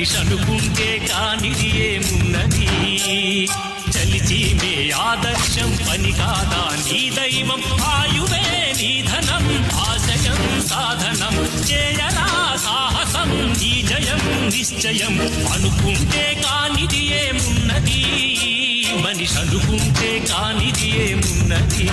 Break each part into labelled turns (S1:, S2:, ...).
S1: మనిషి అనుకుంటే కానిది ఏమున్నది చలిచి మే ఆదర్శం పని కాదా నీ దైవం ఆయువే నీ ధనం ఆశయం సాధనం చేయరా సాహసం ఈ జయం నిశ్చయం అనుకుంటే కానిది ఏమున్నది మనిషి అనుకుంటే కానిది ఏమున్నది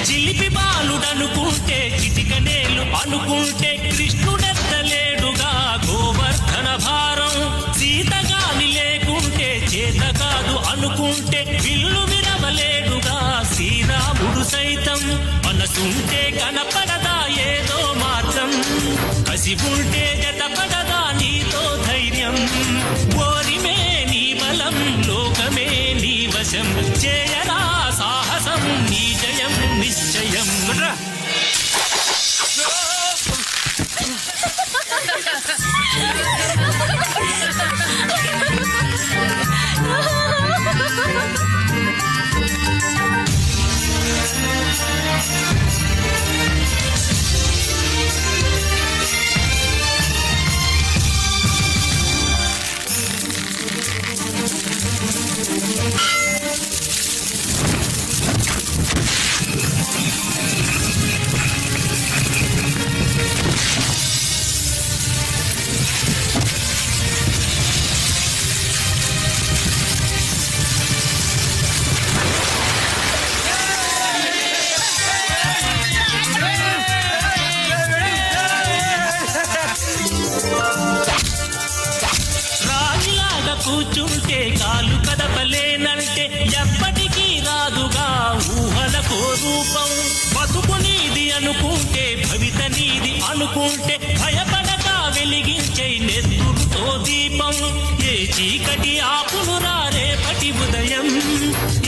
S1: చిలిపి బాలుడనుకుంటే చిటికనేలు అనుకుంటే కృష్ణుడెత్తలేడుగా గోవర్ధన భారం సీతగాని లేకుంటే చేత కాదు అనుకుంటే విల్లు విరవలేడుగా శ్రీరాముడు సైతం మనసుంటే కనపడదా ఏదో మార్గం కసి ఉంటే జతపడదా నీతో ధైర్యం ఓరిమే నీ బలం లోకమే నీ వశం చేయరా సాహసం నీ జయం నిశ్చయం కూర్చుంటే కాలు కదపలేనంటే ఎప్పటికీ రాదుగా ఊహలకో రూపం బతుకు నీది అనుకుంటే భవిత నీది అనుకుంటే భయపడక వెలిగించే నెత్తురుతో దీపం ఏ చీకటి ఆపునురా రేపటి ఉదయం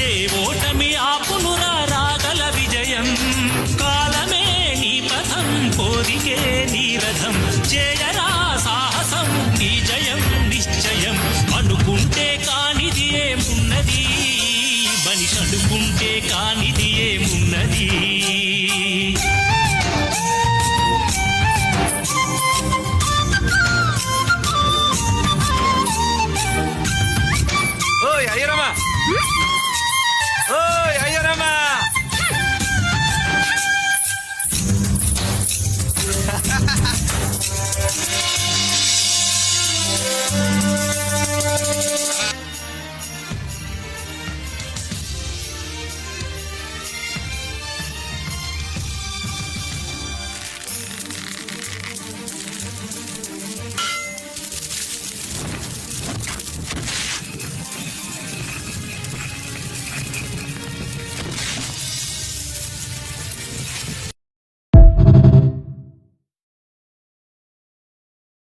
S1: ఏ ఓటమి ఆపునురా రాగల విజయం కాలమే నీ పథం కోరికే నీ రథం చేయరా సాహసం నీ జయం నిశ్చయం అనుకుంటే కానిది ఏమున్నది మనిషి అనుకుంటే కానిది ఏమున్నది
S2: ఓయ్ అయ్యరమ్మా ఓ